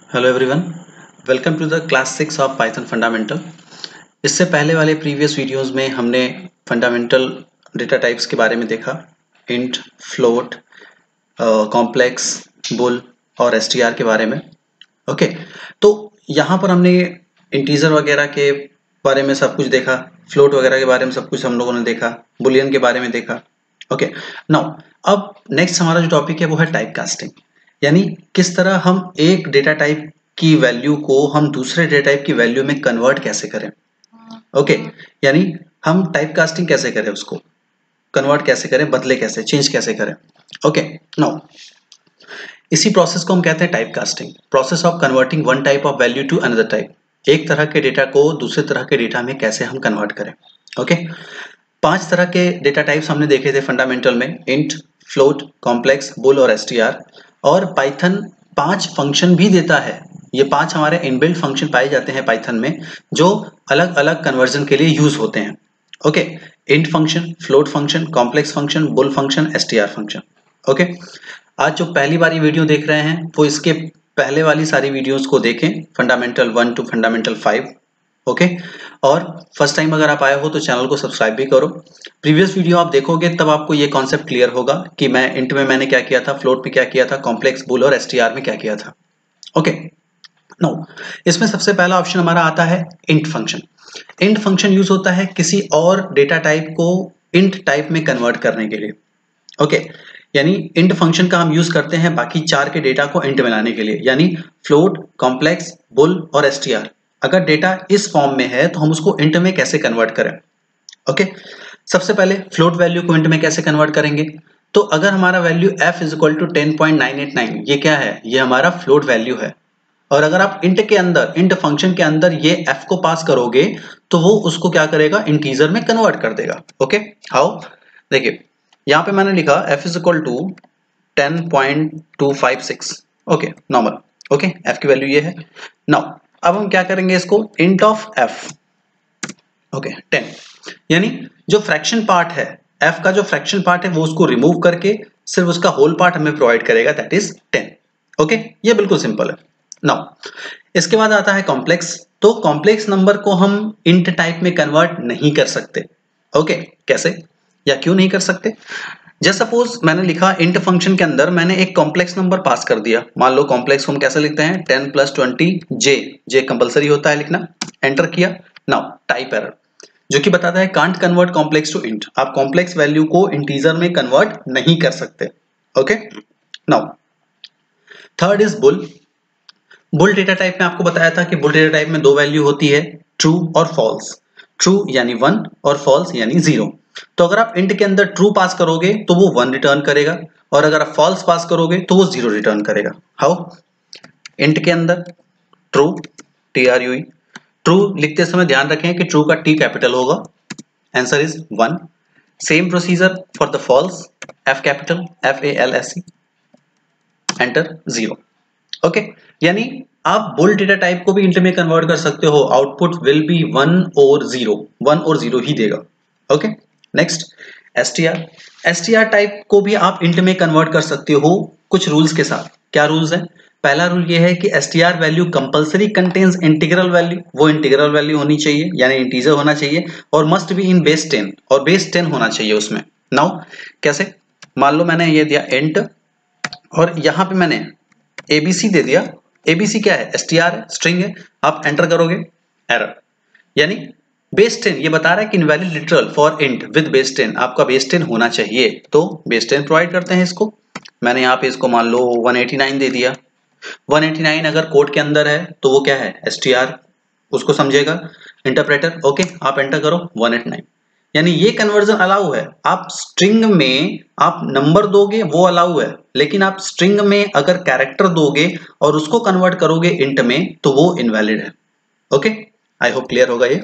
Hello everyone, welcome to the class 6 of Python fundamental. इससे पहले वाले प्रीवियस वीडियोस में हमने फंडामेंटल डेटा टाइप्स के बारे में देखा। इंट, फ्लोट, कॉम्प्लेक्स, बुल और एसटीआर के बारे में। ओके, तो यहाँ पर हमने इंटीजर वगैरह के बारे में सब कुछ देखा, फ्लोट वगैरह के बारे में सब कुछ हम लोगों ने देखा, बुलियन के बारे में देखा। ओके, नाउ अब नेक्स्ट हमारा जो टॉपिक है वो है टाइप कास्टिंग, यानी किस तरह हम एक डेटा टाइप की वैल्यू को हम दूसरे डेटा टाइप की वैल्यू में कन्वर्ट कैसे करें। ओके, यानी हम टाइप कास्टिंग कैसे करें, उसको कन्वर्ट कैसे करें, बदले कैसे, चेंज कैसे करें। ओके, नाउ इसी प्रोसेस को हम कहते हैं type casting, process of converting one type of value to another type. एक तरह के डेटा को दूसरे तरह के डेटा में कैसे हम कन्वर्ट करें। ओके, 5 तरह के डेटा टाइप्स हमने देखे थे फंडामेंटल में, इंट, फ्लोट, कॉम्प्लेक्स, बुल और एसटीआर। और पाइथन 5 फंक्शन भी देता है। ये 5 हमारे इनबिल्ट फंक्शन पाए जाते हैं पाइथन में, जो अलग अलग कन्वर्जन के लिए यूज होते हैं। Okay, int function, float function, complex function, bull function, STR function. Okay, आज जो पहली बार ये वीडियो देख रहे हैं वो इसके पहले वाली सारी वीडियोस को देखें, फंडामेंटल 1 टू फंडामेंटल 5। ओके, और फर्स्ट टाइम अगर आप आए हो तो चैनल को सब्सक्राइब भी करो। प्रीवियस वीडियो आप देखोगे तब आपको ये कॉन्सेप्ट क्लियर होगा कि मैं इंट में मैंने क्या किया था, फ्लोट में क्या किया था, कॉम्प्लेक्स, बुल और एसटीआर में क्या किया था। ओके, नो, इसमें सबसे पहला ऑप्शन हमारा आता है int function. Int function use होता है किसी और डेटा टाइप को इंट टाइप में कन्वर्ट करने के लिए। ओके, यानी इंट फंक्शन का हम यूज करते हैं बाकी 4 के डेटा को इंट में लाने के लिए, यानी फ्लोट, कॉम्प्लेक्स, बुल और एसटीआर। अगर डेटा इस फॉर्म में है तो हम उसको इंट में कैसे कन्वर्ट करें। ओके, सबसे पहले फ्लोट वैल्यू को इंट में कैसे कन्वर्ट करेंगे। तो अगर हमारा value f is equal to 10.989, ये क्या है, ये हमारा फ्लोट वैल्यू है। और अगर आप इंट के अंदर, इंट फंक्शन के अंदर ये f को पास करोगे तो वो उसको क्या करेगा, इंटीजर में कन्वर्ट कर देगा। ओके, हाउ, देखिए यहाँ पे मैंने लिखा f is equal to 10.256। Okay, normal. Okay, f की वैल्यू ये है। नाउ अब हम क्या करेंगे, इसको इंट ऑफ f, ओके 10, यानी जो फ्रैक्शन पार्ट है, f का जो फ्रैक्शन पार्ट है वो उसको रिमूव करके सिर्फ उसका होल पार्ट हमें प्रोवाइड करेगा, दैट इज 10। ओके, ये बिल्कुल सिंपल है। नाउ इसके बाद आता है कॉम्प्लेक्स। तो कॉम्प्लेक्स नंबर को हम इंट टाइप में कन्वर्ट नहीं कर सकते। ओके, कैसे या क्यों नहीं कर सकते। जैसे सपोज मैंने लिखा इंट फंक्शन के अंदर मैंने एक कॉम्प्लेक्स नंबर पास कर दिया। मान लो कॉम्प्लेक्स को हम कैसे लिखते हैं, 10 + 20 जे कंपलसरी होता है लिखना। एंटर किया। नाउ टाइप एरर जो कि बताता है can't convert complex to int, आप कॉम्प्लेक्स वैल्यू को इंटीजर में कन्वर्ट नहीं कर सकते। Okay, now third is bool. Bool data type में आपको बताया था कि बुल डेटा टाइप में 2 वैल्यू होती है, ट्रू और फॉल्स। ट्रू यानी 1 और फॉल्स यानी 0। तो अगर आप इंट के अंदर ट्रू पास करोगे तो वो 1 रिटर्न करेगा, और अगर आप फॉल्स पास करोगे तो वो 0 रिटर्न करेगा। हाउ, इंट के अंदर ट्रू, TRUE, ट्रू लिखते समय ध्यान रखें कि ट्रू का टी कैपिटल होगा, answer is 1। Same procedure for the false, F capital, FALSE, enter 0। Okay, यानी आप बुल डेटा टाइप को भी इंट में कन्वर्ट कर सकते हो, आउटपुट विल बी 1 और 0, 1 और 0 ही देगा। Okay, next STR. STR type को भी आप इंट में कन्वर्ट कर सकते हो कुछ रूल्स के साथ। क्या रूल्स है, पहला रूल ये है कि STR value compulsory contains integral value, वो इंटीग्रल वैल्यू होनी चाहिए यानी इंटीजर होना चाहिए, और मस्ट बी इन बेस 10, और बेस 10 होना चाहिए उसमें। नाउ कैसे, मान लो मैंने ये दिया इंट और यहां पे मैंने एबीसी दे दिया। एबीसी क्या है, एसटीआर है, स्ट्रिंग है। आप एंटर करोगे, एरर, यानी बेस 10 ये बता रहा है कि invalid literal for int with base 10, आपका बेस 10 होना चाहिए, तो बेस 10 प्रोवाइड करते हैं इसको। मैंने यहाँ पे इसको मान लो 189 दे दिया। 189 अगर कोड के अंदर है तो वो क्या है, एसटीआर, उसको समझेगा इंटरप्रेटर। ओके, आप एंटर करो 189, यानी ये कन्वर्जन अलाउ है। आप स्ट्रिंग में आप नंबर दोगे वो अलाउ है, लेकिन आप स्ट्रिंग में अगर कैरेक्टर दोगे और उसको कन्वर्ट करोगे इंट में तो वो इनवैलिड है। ओके, आई होप क्लियर होगा ये।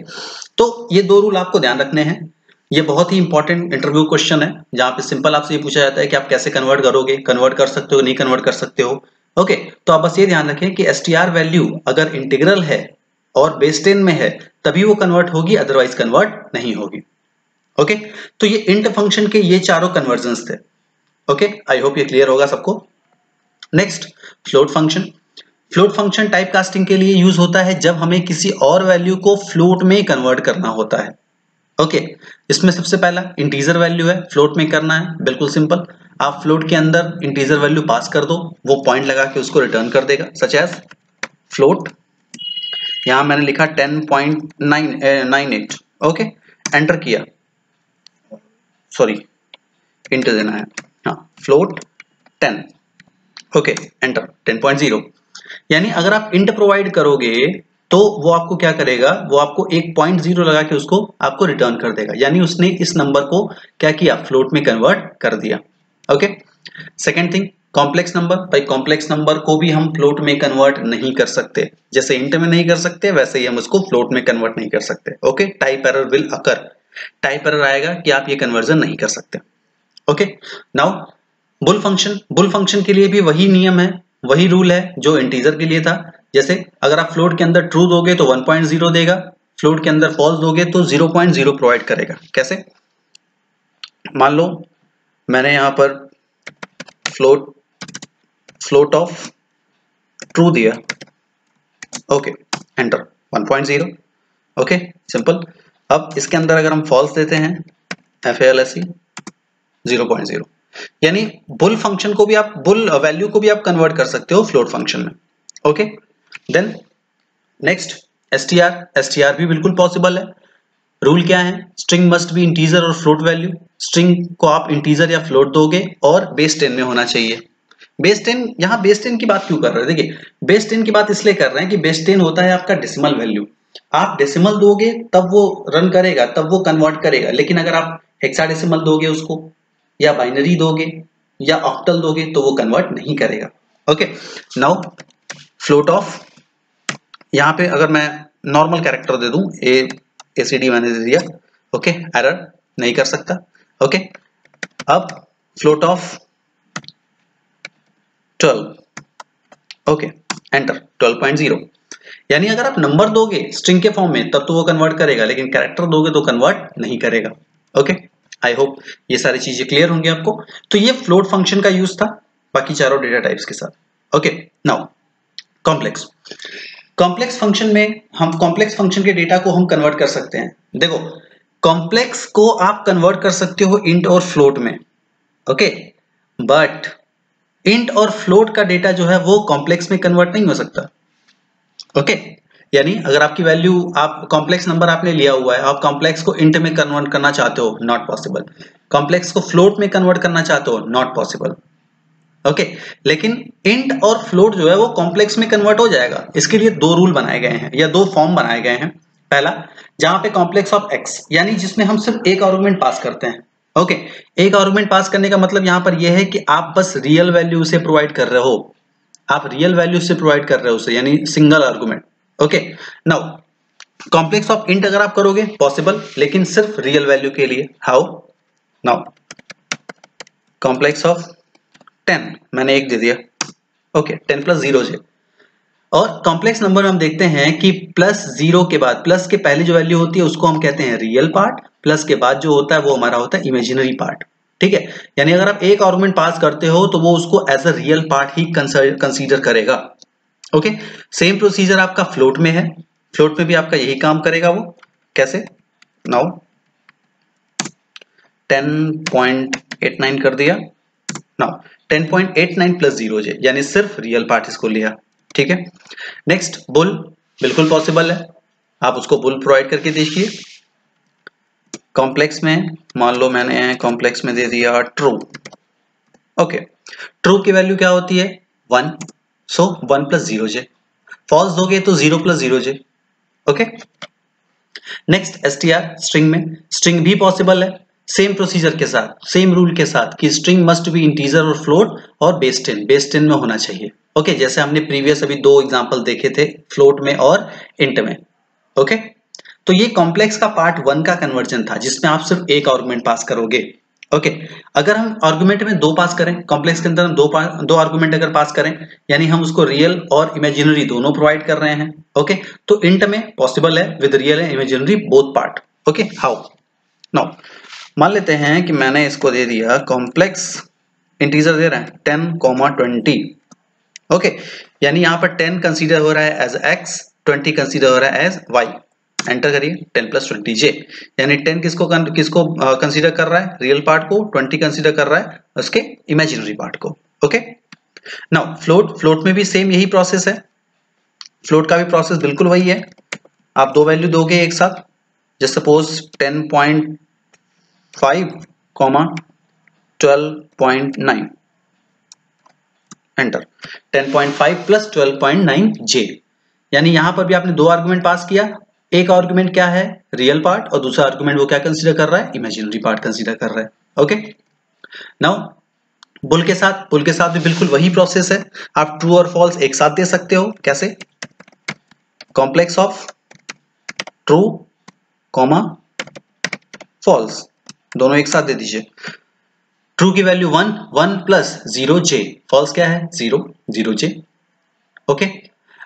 तो ये 2 रूल आपको ध्यान रखने हैं। ये बहुत ही इंपॉर्टेंट इंटरव्यू क्वेश्चन है जहां पे सिंपल आपसे ये पूछा जाता है कि आप कैसे कन्वर्ट करोगे, कन्वर्ट कर सकते हो, नहीं कन्वर्ट कर सकते हो। ओके, तो आप बस ये ध्यान रखें कि एसटीआर वैल्यू अगर इंटीग्रल है और बेस 10 में है तभी वो कन्वर्ट होगी, अदरवाइज कन्वर्ट नहीं होगी। ओके, तो ये इंट फंक्शन के ये चारों कन्वर्जन्स थे। ओके, आई होप ये क्लियर होगा सबको। Next float function. Float function type casting के लिए यूज होता है जब हमें किसी और वैल्यू को फ्लोट में कन्वर्ट करना होता है। ओके, इसमें सबसे पहला इंटीजर वैल्यू है, फ्लोट में करना है, बिल्कुल सिंपल। आप फ्लोट के अंदर इंटीजर वैल्यू पास कर दो, वो पॉइंट लगा के उसको रिटर्न कर देगा, सच एज फ्लोट। यहां मैंने लिखा 10.98। ओके, एंटर किया, सॉरी इंट देना है, हाँ फ्लोट 10। Okay, enter 10.0। यानी अगर आप इंट प्रोवाइड करोगे तो वो आपको क्या करेगा, वो आपको एक 0.0 लगा के उसको आपको रिटर्न कर देगा, यानी उसने इस नंबर को क्या किया, फ्लोट में कन्वर्ट कर दिया। Okay, second thing complex number. भाई कॉम्प्लेक्स नंबर को भी हम फ्लोट में कन्वर्ट नहीं कर सकते, जैसे इंट में नहीं कर सकते वैसे ही हम उसको फ्लोट में कन्वर्ट नहीं कर सकते। Okay, type error will occur, type error आएगा कि आप ये कन्वर्जन नहीं कर सकते। Okay, now bull function, bull function के लिए भी वही नियम है, वही रूल है जो इंटीजर के लिए था। जैसे अगर आप फ्लोट के अंदर ट्रू दोगे तो 1.0 देगा, फ्लोट के अंदर फॉल्स दोगे तो 0.0 प्रोवाइड करेगा। कैसे, मान लो मैंने यहां पर फ्लोट ऑफ ट्रू दिया, ओके एंटर 1.0। Okay simple. अब इसके अंदर अगर हम फॉल्स देते हैं, FALSE 0.0, यानी बुल फंक्शन को भी आप, बुल वैल्यू को भी आप कन्वर्ट कर सकते हो फ्लोट फंक्शन में। ओके, देन नेक्स्ट STR भी बिल्कुल पॉसिबल है। रूल क्या है, स्ट्रिंग मस्ट बी इंटीजर और फ्लोट वैल्यू। स्ट्रिंग को आप इंटीजर या फ्लोट दोगे और बेस 10 में होना चाहिए। बेस 10, यहाँ बेस 10 की बात क्यों कर रहे हैं, देखिए बेस 10 की बात इसलिए कर रहे हैं कि बेस 10 होता है आपका डेसिमल वैल्यू। आप डेसिमल दोगे तब वो रन करेगा, तब वो कन्वर्ट करेगा, लेकिन अगर आप हेक्साडेसिमल दोगे उसको, या बाइनरी दोगे, या ऑक्टल दोगे तो वो कन्वर्ट नहीं करेगा। ओके, नाउ फ्लोट ऑफ, यहाँ पे अगर मैं नॉर्मल कैरेक्टर दे दूं, ACD मैंने दे दिया, ओके एरर नहीं कर सकता। ओके, अब फ्लोट ऑफ 12, ओके एंटर 12.0। यानी अगर आप नंबर दोगे स्ट्रिंग के फॉर्म में तब तो वो कन्वर्ट करेगा, लेकिन कैरेक्टर दोगे तो कन्वर्ट नहीं करेगा। ओके, आई होप ये सारी चीजें क्लियर होंगी आपको। तो ये फ्लोट फंक्शन का यूज था बाकी चारों डेटा टाइप्स के साथ। Okay, now complex. Complex function में हम कॉम्प्लेक्स फंक्शन के डेटा को हम कन्वर्ट कर सकते हैं। देखो कॉम्प्लेक्स को आप कन्वर्ट कर सकते हो इंट और फ्लोट में, ओके, बट इंट और फ्लोट का डेटा जो है वो कॉम्प्लेक्स में कन्वर्ट नहीं हो सकता। ओके, यानी अगर आपकी वैल्यू, आप कॉम्प्लेक्स नंबर आपने लिया हुआ है, आप कॉम्प्लेक्स को इंट में कन्वर्ट करना चाहते हो, नॉट पॉसिबल। कॉम्प्लेक्स को फ्लोट में कन्वर्ट करना चाहते हो, नॉट पॉसिबल। ओके, लेकिन इंट और फ्लोट जो है वो कॉम्प्लेक्स में कन्वर्ट हो जाएगा। इसके लिए दो रूल बनाए गए हैं या दो फॉर्म बनाए गए हैं। पहला, जहां पे कॉम्प्लेक्स ऑफ एक्स, यानी जिसमें हम सिर्फ एक आर्गुमेंट पास करते हैं। ओके, एक आर्गुमेंट पास करने का मतलब यहां पर यह है कि आप बस रियल वैल्यू से प्रोवाइड कर रहे हो, आप रियल वैल्यू से प्रोवाइड कर रहे हो उसे, यानी single argument. Okay, now complex of int अगर आप करोगे पॉसिबल, लेकिन सिर्फ रियल वैल्यू के लिए। हाउ, नाउ कॉम्प्लेक्स ऑफ 10 मैंने एक दे दिया, ओके 10 + 0j। और कॉम्प्लेक्स नंबर में हम देखते हैं कि +0 के बाद, प्लस के पहले जो वैल्यू होती है उसको हम कहते हैं रियल पार्ट, प्लस के बाद जो होता है वो हमारा होता है इमेजिनरी पार्ट। ठीक है, यानी अगर आप एक आर्गुमेंट पास करते हो तो वो उसको एज अ रियल पार्ट ही कंसीडर करेगा। ओके, सेम प्रोसीजर आपका फ्लोट में है, फ्लोट में भी आपका यही काम करेगा। वो कैसे, नाउ 10.89 कर दिया, नाउ 10.89 + 0j, यानी सिर्फ रियल पार्ट इसको लिया। ठीक है, नेक्स्ट बुल, बिल्कुल पॉसिबल है, आप उसको बुल प्रोवाइड करके देखिए। कॉम्प्लेक्स में मान लो मैंने कॉम्प्लेक्स में दे दिया ट्रू। ओके, ट्रू की वैल्यू क्या होती है, 1, सो 1 + 0j। फॉल्स दोगे तो 0 + 0j। Okay, next str, string में, स्ट्रिंग भी पॉसिबल है, सेम प्रोसीजर के साथ, सेम रूल के साथ कि स्ट्रिंग मस्ट बी इंटीजर और फ्लोट और बेस 10 में होना चाहिए। ओके, जैसे हमने प्रीवियस अभी दो एग्जांपल देखे थे, फ्लोट में और इंट में। ओके, तो ये कॉम्प्लेक्स का पार्ट 1 का कन्वर्जन था जिसमें आप सिर्फ एक आर्गुमेंट पास करोगे। ओके, अगर हम आर्गुमेंट में दो पास करें, कॉम्प्लेक्स के अंदर हम दो आर्गुमेंट अगर पास करें, यानी हम उसको रियल और इमेजिनरी दोनों प्रोवाइड कर रहे हैं। ओके, तो इंट में पॉसिबल है with real and imaginary both part. Okay, how, now मान लेते हैं कि मैंने इसको दे दिया कॉम्प्लेक्स इंटीजर दे रहे हैं 10, 20। ओके, यानी यहाँ पर 10 कंसीडर हो रहा है एज x, 20 कंसीडर हो रहा है एज y। एंटर करिए 10 + 20 j, यानी 10 किसको कंसीडर कर रहा है, रियल पार्ट को, 20 कंसीडर कर रहा है उसके इमेजिनरी पार्ट को। ओके, नाउ फ्लोट में भी सेम यही प्रोसेस है, फ्लोट का भी प्रोसेस बिल्कुल वही है। आप दो वैल्यू दोगे एक साथ, जस्ट सपोज 10.5, 12.9, एंटर। 10.5 + 12.9 j, यानी यहां पर भी आपने दो आर्गुमेंट पास किया, एक आर्गुमेंट क्या है, रियल पार्ट, और दूसरा आर्गुमेंट वो क्या कंसीडर कर रहा है, इमेजिनरी पार्ट कंसीडर कर रहा है। ओके, नाउ बुल के साथ भी बिल्कुल वही प्रोसेस है। आप ट्रू और फॉल्स एक साथ दे सकते हो, कैसे, complex of true comma false, दोनों एक साथ दे दीजिए। ट्रू की वैल्यू 1, 1 + 0 j, फॉल्स क्या है, 0, 0 j। ओके,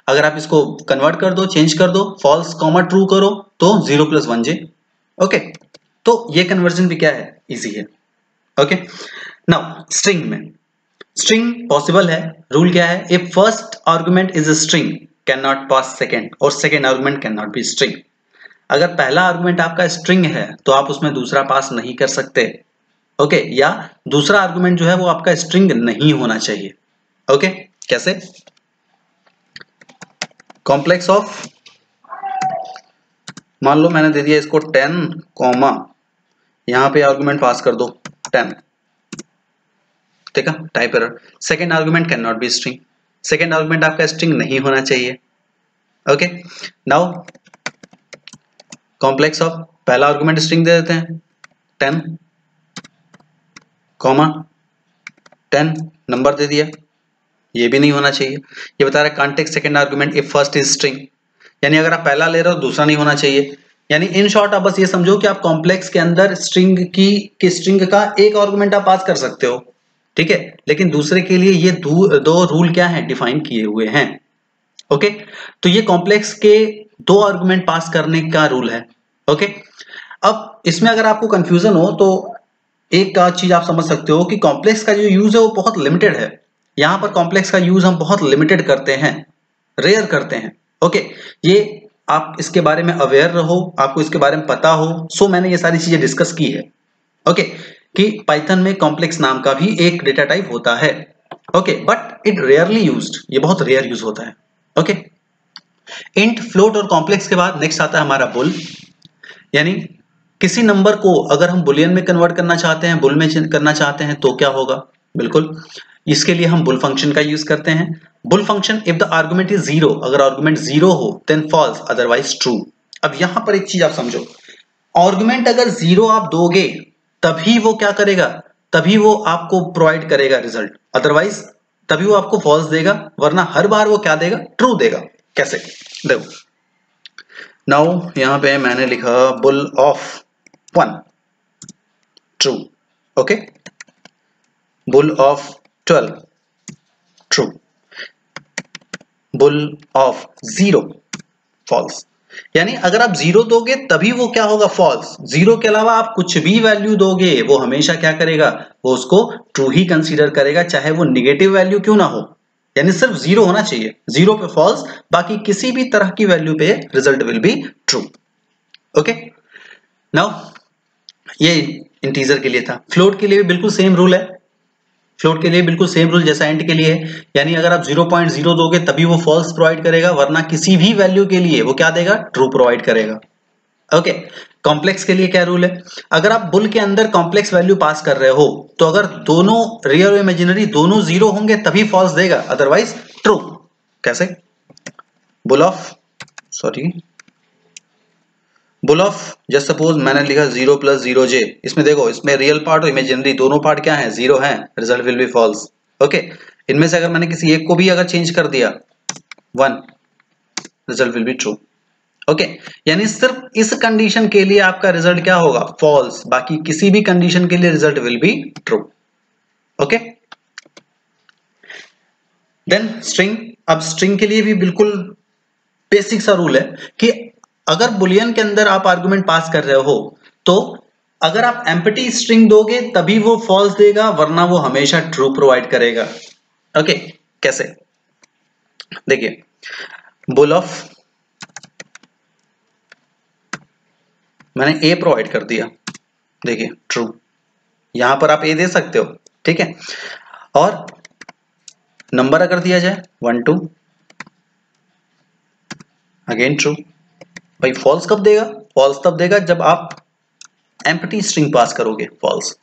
अगर आप इसको कन्वर्ट कर दो, चेंज कर दो, फॉल्स कॉमा ट्रू करो तो 0 + 1 j। ओके, तो ये कन्वर्जन भी क्या है, इजी है। ओके, नाउ स्ट्रिंग में, स्ट्रिंग पॉसिबल है, रूल क्या है, if first argument is a string can not pass second, और second argument can not be string. अगर पहला आर्गुमेंट आपका स्ट्रिंग है तो आप उसमें दूसरा पास नहीं कर सकते। ओके, या दूसरा आर्गुमेंट जो है वो आपका स्ट्रिंग नहीं होना चाहिए। ओके, कैसे, कॉम्प्लेक्स ऑफ, मान लो मैंने दे दिया इसको 10 कॉमा, यहां पे आर्गुमेंट पास कर दो 10, ठीक है, type error. Second argument can not be string, second argument आपका स्ट्रिंग नहीं होना चाहिए। ओके, नाउ कॉम्प्लेक्स ऑफ, पहला आर्गुमेंट स्ट्रिंग दे देते हैं 10 कॉमा 10, नंबर दे दिया, ये भी नहीं होना चाहिए। ये बता रहा है can't take second argument if first is string, यानी अगर आप पहला ले रहे हो दूसरा नहीं होना चाहिए। यानी इन शॉर्ट आप बस ये समझो कि आप कॉम्प्लेक्स के अंदर स्ट्रिंग का एक आर्गुमेंट आप पास कर सकते हो, ठीक है, लेकिन दूसरे के लिए ये दो रूल क्या है, डिफाइन किए हुए हैं। ओके, तो ये कॉम्प्लेक्स के दो आर्गुमेंट पास करने का रूल है। ओके, अब इसमें अगर आपको कंफ्यूजन हो तो एक का चीज आप समझ सकते हो कि कॉम्प्लेक्स का जो यूज है वो बहुत लिमिटेड है। यहां पर कॉम्प्लेक्स का यूज हम बहुत लिमिटेड करते हैं, रेयर करते हैं। ओके, ये आप इसके बारे में अवेयर रहो, आपको इसके बारे में पता हो, सो मैंने ये सारी चीजें डिस्कस की है। ओके, कि पाइथन में कॉम्प्लेक्स नाम का भी एक डेटा टाइप होता है। Okay, but it rarely used, ये बहुत रेयर यूज होता है। ओके, इंट, फ्लोट और कॉम्प्लेक्स के बाद नेक्स्ट आता है हमारा बुल, यानी किसी नंबर को अगर हम बुलियन में कन्वर्ट करना चाहते हैं, बुल में करना चाहते हैं तो क्या होगा, बिल्कुल इसके लिए हम बुल फंक्शन का यूज करते हैं। Bull function if the argument is 0, अगर आर्गुमेंट 0 हो देन फॉल्स, अदरवाइज ट्रू। अब यहां पर एक चीज आप समझो, आर्गुमेंट अगर 0 आप दोगे तभी वो क्या करेगा, तभी वो आपको प्रोवाइड करेगा रिजल्ट, अदरवाइज तभी वो आपको फॉल्स देगा, वरना हर बार वो क्या देगा, ट्रू देगा। कैसे, देखो नाउ यहां पे मैंने लिखा bool of 1 true, okay, bool of 12 true, bool of 0 false. यानी अगर आप 0 दोगे तभी वो क्या होगा, फॉल्स। 0 के अलावा आप कुछ भी वैल्यू दोगे वो हमेशा क्या करेगा, वो उसको ट्रू ही कंसीडर करेगा, चाहे वो निगेटिव वैल्यू क्यों ना हो। यानी सिर्फ 0 होना चाहिए, 0 पे फॉल्स, बाकी किसी भी तरह की वैल्यू पे result will be true. Okay, now ये इंटीजर के लिए था। फ्लोट के लिए भी बिल्कुल सेम रूल है, फ्लोट के लिए बिल्कुल सेम रूल जैसा इंट के लिए है, यानी अगर आप 0.0 दोगे तभी वो फॉल्स प्रोवाइड करेगा, वरना किसी भी वैल्यू के लिए वो क्या देगा, ट्रू प्रोवाइड करेगा। ओके, कॉम्प्लेक्स के लिए क्या रूल है, अगर आप बुल के अंदर कॉम्प्लेक्स वैल्यू पास कर रहे हो तो अगर दोनों रियल और इमेजिनरी दोनों 0 होंगे तभी फॉल्स देगा, अदरवाइज ट्रू। कैसे, bool of, sorry, bool of just suppose मैंने लिखा 0 + 0 j, इसमें देखो, इसमें रियल पार्ट और इमेजिनरी दोनों पार्ट क्या है, 0 है, result will be false. Okay, इनमें से अगर मैंने किसी एक को भी अगर चेंज कर दिया 1, result will be true. Okay, यानी सिर्फ इस कंडीशन के लिए आपका रिजल्ट क्या होगा, फॉल्स, बाकी किसी भी कंडीशन के लिए result will be true. Okay, then string, अब स्ट्रिंग के लिए भी बिल्कुल बेसिक सा रूल है कि अगर बुलियन के अंदर आप आर्गुमेंट पास कर रहे हो तो अगर आप एम्प्टी स्ट्रिंग दोगे तभी वो फॉल्स देगा, वरना वो हमेशा ट्रू प्रोवाइड करेगा। ओके, कैसे, देखिए बुल ऑफ, मैंने ए प्रोवाइड कर दिया, देखिए ट्रू, यहां पर आप ए दे सकते हो, ठीक है। और नंबर अगर दिया जाए 1 2, अगेन ट्रू। भाई फॉल्स कब देगा? फॉल्स तब देगा जब आप एम्प्टी स्ट्रिंग पास करोगे। फॉल्स,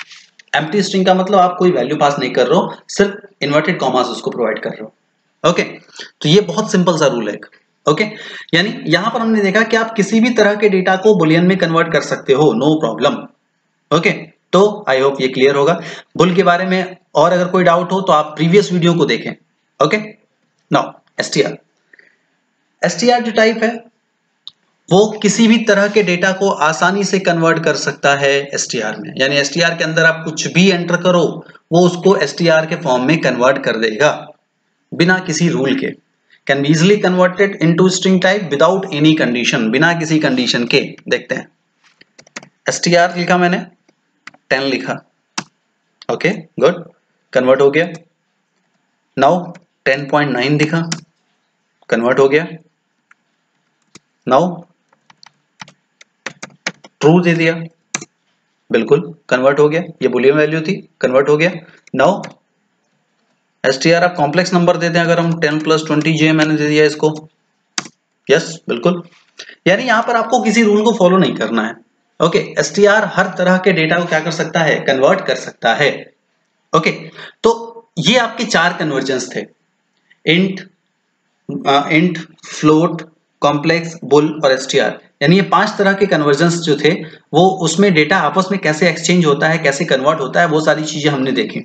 एम्प्टी स्ट्रिंग का मतलब आप कोई वैल्यू पास नहीं कर रहे हो, सिर्फ इन्वर्टेड कॉमास उसको प्रोवाइड कर रहे हो। ओके, तो ये बहुत सिंपल सा रूल है। ओके, यानी यहां पर हमने देखा कि आप किसी भी तरह के डेटा को बुलियन में कन्वर्ट कर सकते हो, नो प्रॉब्लम। ओके, तो आई होप ये क्लियर होगा। बुल के बारे में और अगर कोई डाउट हो तो आप प्रीवियस वीडियो को देखें। Okay, now STR. एसटीआर जो टाइप है वो किसी भी तरह के डेटा को आसानी से कन्वर्ट कर सकता है एसटीआर में, यानी एसटीआर के अंदर आप कुछ भी एंटर करो वो उसको एसटीआर के फॉर्म में कन्वर्ट कर देगा बिना किसी रूल के। Can be easily converted into string type without any condition, बिना किसी कंडीशन के। देखते हैं, एसटीआर लिखा मैंने, 10 लिखा, ओके गुड, कन्वर्ट हो गया। नाउ 10.9 दिखा, कन्वर्ट हो गया। नाउ ट्रू दे दिया, बिल्कुल कन्वर्ट हो गया, ये बुलियन वैल्यू थी, कन्वर्ट हो गया। नाउ एसटीआर आप कॉम्प्लेक्स नंबर देते हैं, अगर हम 10 + 20j मैंने दे दिया इसको, यस बिल्कुल। यानी यहां पर आपको किसी रूल को फॉलो नहीं करना है। ओके, एसटीआर हर तरह के डेटा को क्या कर सकता है? कन्वर्ट कर सकता है। ओके, तो ये आपके 4 कन्वर्जन्स थे, इंट, फ्लोट, कॉम्प्लेक्स, बुल और एसटीआर। यानी ये 5 तरह के कन्वर्जन्स जो थे वो उसमें डेटा आपस में कैसे एक्सचेंज होता है, कैसे कन्वर्ट होता है, वो सारी चीजें हमने देखी।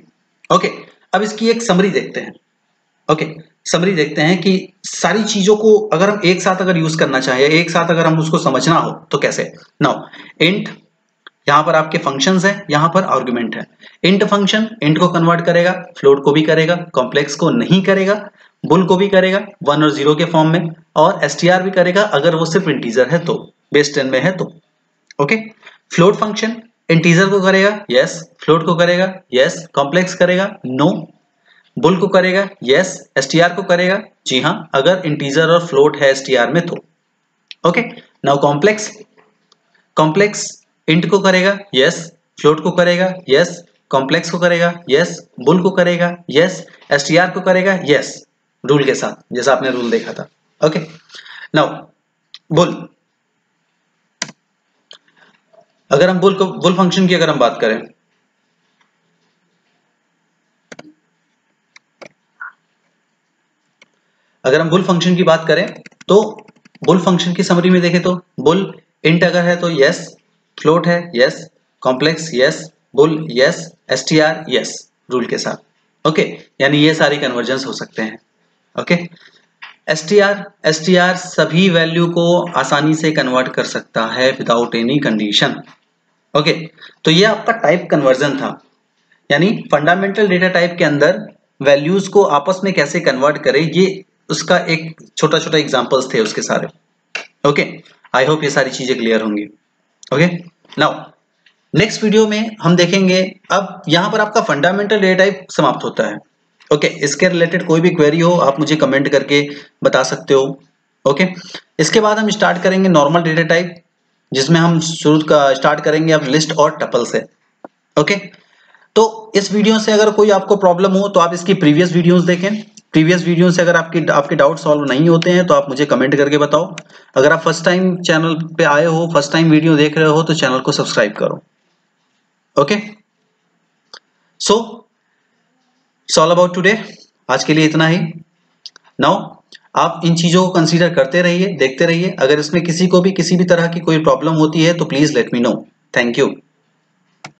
ओके, अब इसकी एक समरी देखते हैं। ओके, समरी देखते हैं कि सारी चीजों को अगर हम एक साथ अगर यूज करना चाहें, एक साथ अगर हम उसको समझना हो तो कैसे। नाउ इंट, यहां पर आपके फंक्शंस है, यहां पर आर्गुमेंट है। इंट फंक्शन इंट को कन्वर्ट करेगा, फ्लोट को भी करेगा, कॉम्प्लेक्स को नहीं करेगा, बुल को भी करेगा 1 और 0 के फॉर्म में, और एसटीआर भी करेगा अगर वो सिर्फ इंटीजर है तो, बेस 10 में है तो। ओके, फ्लोट फंक्शन इंटीजर को करेगा, यस, फ्लोट को करेगा, यस, कॉम्प्लेक्स करेगा, नो, बुल को करेगा, यस, एसटीआर को करेगा, जी हाँ, अगर इंटीजर और फ्लोट है एसटीआर में तो। Okay, now complex, complex int को करेगा, यस, फ्लोट को करेगा, यस, कॉम्प्लेक्स को करेगा, यस, बुल को करेगा, यस, एसटीआर को करेगा, यस, रूल के साथ, जैसा आपने रूल देखा था। ओके, नाउ बुल, अगर हम बुल फंक्शन की अगर हम बात करें, अगर हम बुल फंक्शन की बात करें तो बुल फंक्शन की समरी में देखें तो बुल इंट अगर है तो यस, फ्लोट है yes, complex yes, bull yes, STR yes, rule के साथ। ओके, यानी ये सारी कन्वर्जेंस हो सकते हैं। ओके, एसटीआर सभी वैल्यू को आसानी से कन्वर्ट कर सकता है विदाउट एनी कंडीशन। ओके, तो ये आपका टाइप कन्वर्जन था, यानी फंडामेंटल डेटा टाइप के अंदर वैल्यूज को आपस में कैसे कन्वर्ट करें, ये उसका एक छोटा छोटा एग्जांपल्स थे उसके सारे। ओके, आई होप ये सारी चीजें क्लियर होंगी। ओके, नाउ नेक्स्ट वीडियो में हम देखेंगे, अब यहां पर आपका फंडामेंटल डेटा टाइप समाप्त होता है। ओके, इसके रिलेटेड कोई भी क्वेरी हो आप मुझे कमेंट करके बता सकते हो। ओके, इसके बाद हम स्टार्ट करेंगे नॉर्मल डेटा टाइप, जिसमें हम शुरू का स्टार्ट करेंगे अब लिस्ट और टपल से। ओके, तो इस वीडियो से अगर कोई आपको प्रॉब्लम हो तो आप इसकी प्रीवियस वीडियोस देखें। प्रीवियस वीडियो से अगर आपके डाउट सॉल्व नहीं होते हैं तो आप मुझे कमेंट करके बताओ। अगर आप फर्स्ट टाइम चैनल पे आए हो, फर्स्ट टाइम वीडियो देख रहे हो, तो चैनल को सब्सक्राइब करो। Okay, so it's all about today, आज के लिए इतना ही। नाउ आप इन चीजों को कंसीडर करते रहिए, देखते रहिए। अगर इसमें किसी को भी किसी भी तरह की कोई प्रॉब्लम होती है तो please let me know. Thank you.